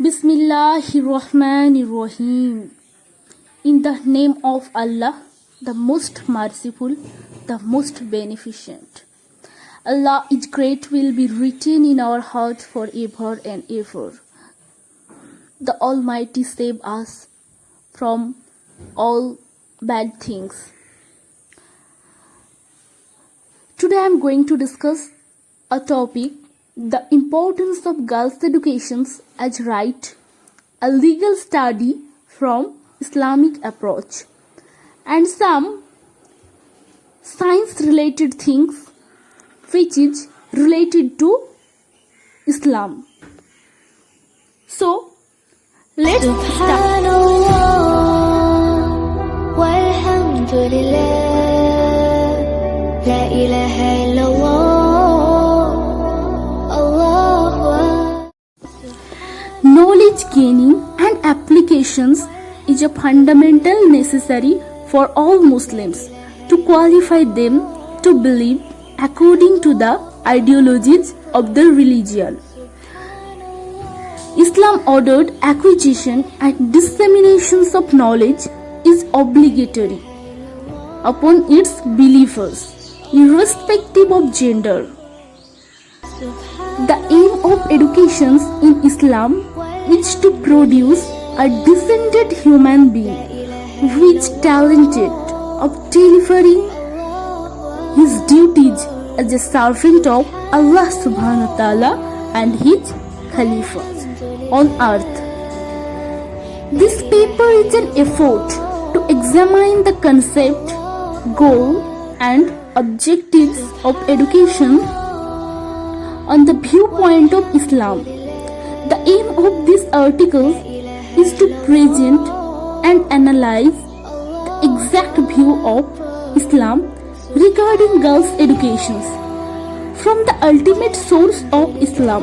Bismillahirrahmanirrahim. In the name of Allah, the most merciful, the most beneficent. Allah is great will be written in our hearts forever and ever. The Almighty save us from all bad things. Today I am going to discuss a topic, the importance of girls' education as right, a legal study from Islamic approach, and some science-related things which is related to Islam. So, let's start. La ilaha illallah. Knowledge gaining and applications is a fundamental necessary for all Muslims to qualify them to believe according to the ideologies of the religion. Islam ordered acquisition and disseminations of knowledge is obligatory upon its believers, irrespective of gender. The aim of education in Islam is to produce a descended human being which talented of delivering his duties as a servant of Allah subhanahu wa ta'ala and his Khalifas on earth. This paper is an effort to examine the concept, goal and objectives of education on the viewpoint of Islam. The aim of this article is to present and analyze the exact view of Islam regarding girls' education from the ultimate source of Islam,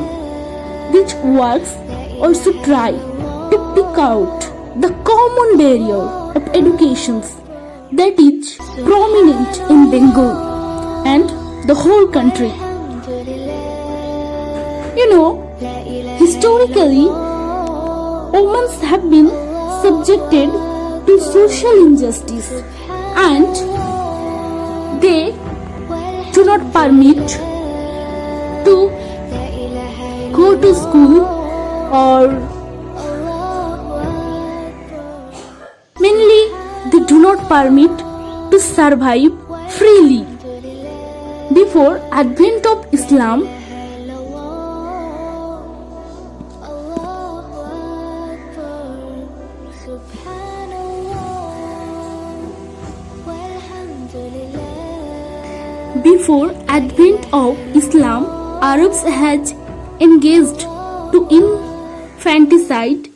which works also try to pick out the common barrier of education that is prominent in Bengal and the whole country. Historically, women have been subjected to social injustice and they do not permit to go to school or mainly they do not permit to survive freely. Before advent of Islam, Arabs had engaged to infanticide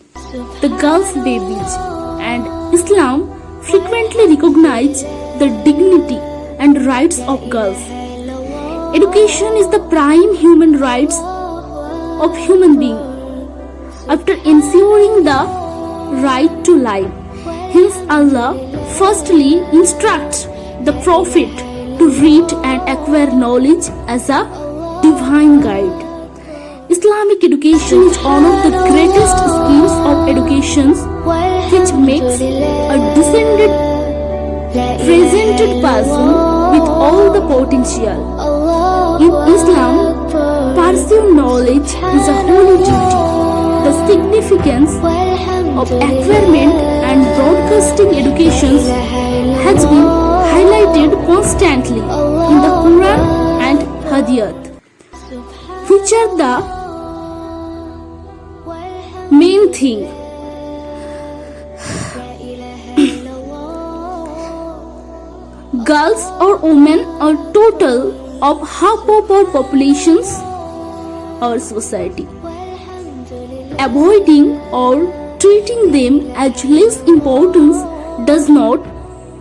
the girls' babies, and Islam frequently recognized the dignity and rights of girls. Education is the prime human rights of human being. After ensuring the right to life, hence Allah firstly instructs the Prophet to read and acquire knowledge as a divine guide. Islamic education is one of the greatest schemes of education which makes a descended, presented person with all the potential. In Islam, pursuing knowledge is a holy duty. The significance of acquirement and broadcasting education has been highlighted constantly in the Quran and Hadith, which are the main thing. Girls or women are total of half of our populations, our society. Avoiding or treating them as less importance does not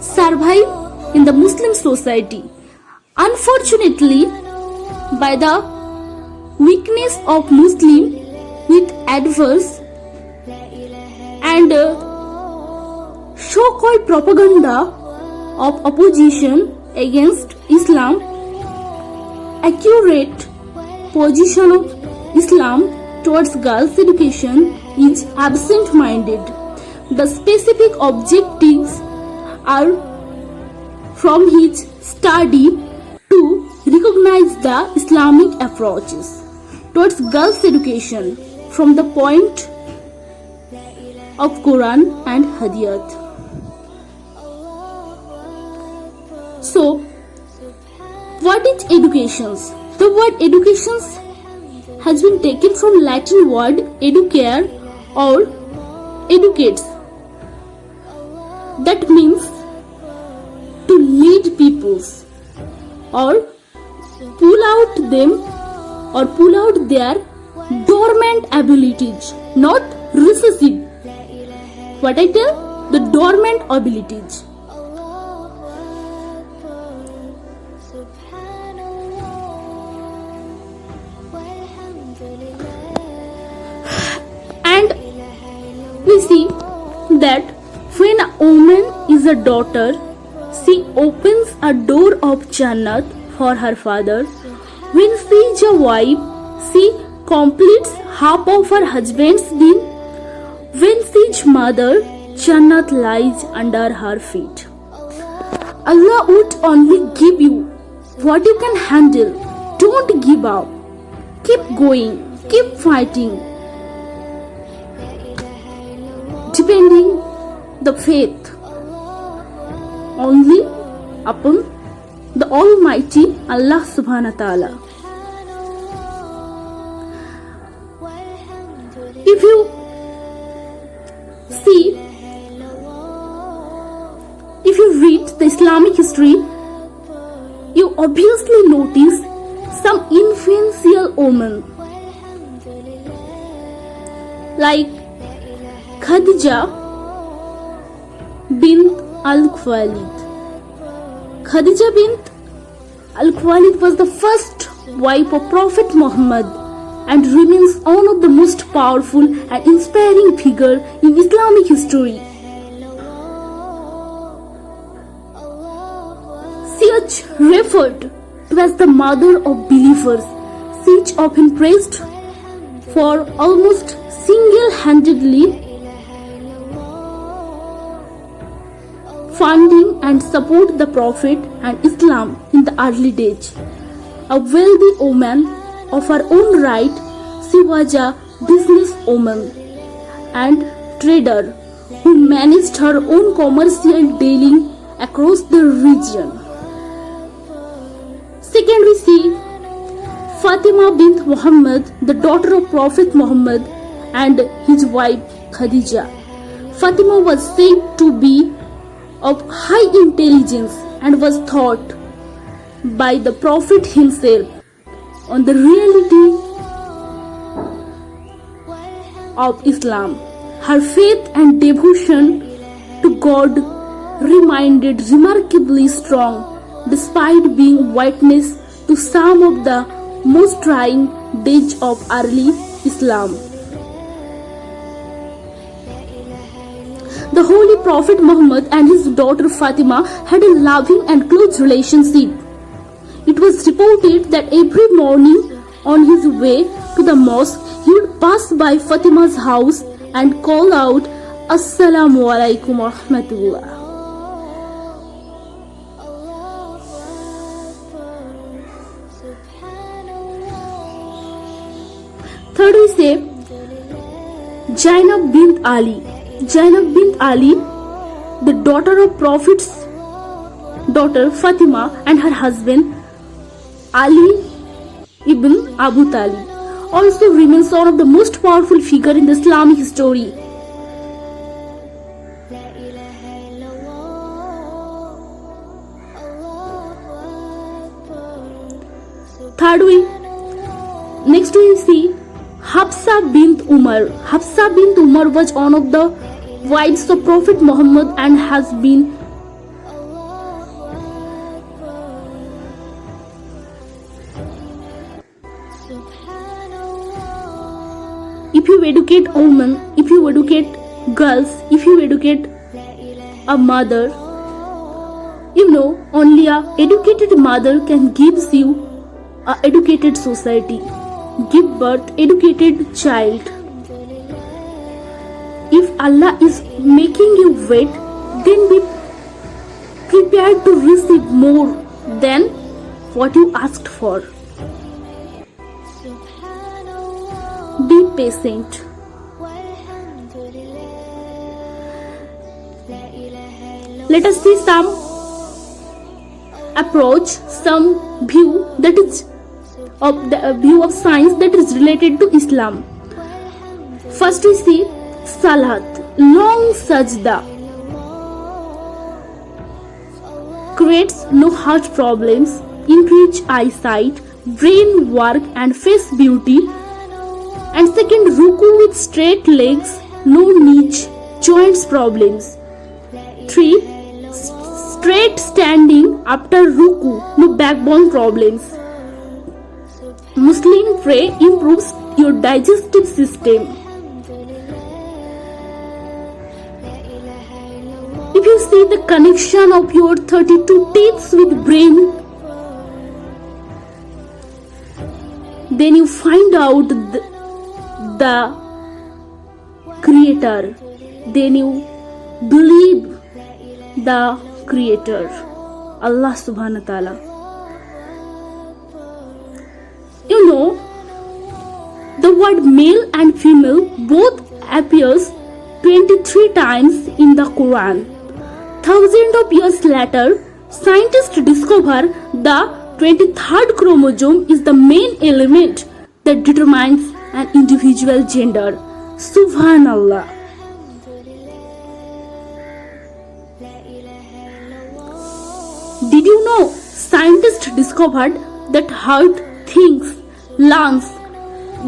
survive in the Muslim society. Unfortunately, by the weakness of Muslim with adverse and so-called propaganda of opposition against Islam, accurate position of Islam towards girls' education is absent-minded. The specific objectives are from his study to recognize the Islamic approaches towards girls' education from the point of Quran and Hadith. So, what is educations? The word educations has been taken from Latin word educare or educates. That means to lead peoples or pull out their dormant abilities, not recessive. What I tell? The dormant abilities. And we see that when a woman is a daughter, she opens a door of Jannat for her father. When she is a wife, she completes half of her husband's deen. When she is mother, Jannat lies under her feet. Allah would only give you what you can handle. Don't give up. Keep going. Keep fighting. Depending the faith only upon the Almighty Allah Subhanahu wa Ta'ala. If you see, if you read the Islamic history, you obviously notice some influential women like Khadija bint Al-Khuwailid. Khadija bint Al-Khuwailid was the first wife of Prophet Muhammad and remains one of the most powerful and inspiring figure in Islamic history. She is referred to as the mother of believers. She is often praised for almost single-handedly funding and support the Prophet and Islam in the early days. A wealthy woman of her own right, she was a businesswoman and trader who managed her own commercial dealing across the region. Second, we see Fatima bint Muhammad, the daughter of Prophet Muhammad and his wife Khadija. Fatima was said to be of high intelligence and was taught by the Prophet himself on the reality of Islam. Her faith and devotion to God remained remarkably strong despite being witness to some of the most trying days of early Islam. The Holy Prophet Muhammad and his daughter Fatima had a loving and close relationship. It was reported that every morning on his way to the mosque, he would pass by Fatima's house and call out, Assalamu alaikum wa rahmatullah. Third, we say Zainab bint Ali. Zainab bint Ali, the daughter of Prophet's daughter Fatima and her husband Ali ibn Abu Talib, also remains one of the most powerful figures in the Islamic history. Third, next we see Hafsa bint Umar. Hafsa bint Umar was one of the wives of Prophet Muhammad and has been if you educate women, if you educate girls, if you educate a mother, you know only a educated mother can give you a educated society. give birth educated child. If Allah is making you wait, then be prepared to receive more than what you asked for. Be patient. Let us see some approach, some view that is of the view of science that is related to Islam. First we see Salat, long sajda, creates no heart problems, increase eyesight, brain work and face beauty. And second, Ruku with straight legs, no knee joints problems. 3. Straight standing after Ruku, no backbone problems. Muslim pray improves your digestive system. If you see the connection of your 32 teeth with brain, then you find out the creator, then you believe the creator, Allah subhanahu wa ta'ala. You know, the word male and female both appears 23 times in the Quran. Thousands of years later, scientists discover the 23rd chromosome is the main element that determines an individual gender. Subhanallah. Did you know scientists discovered that heart thinks, lungs,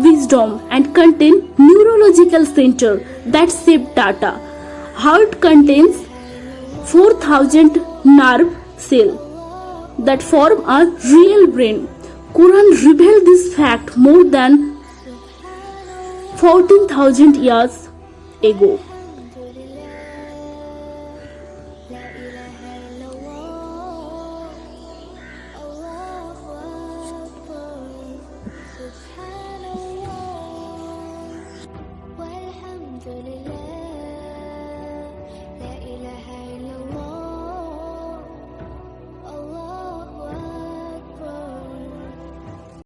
wisdom and contain neurological center that save data. Heart contains 4,000 nerve cells that form a real brain. Quran revealed this fact more than 14,000 years ago. والحمد لله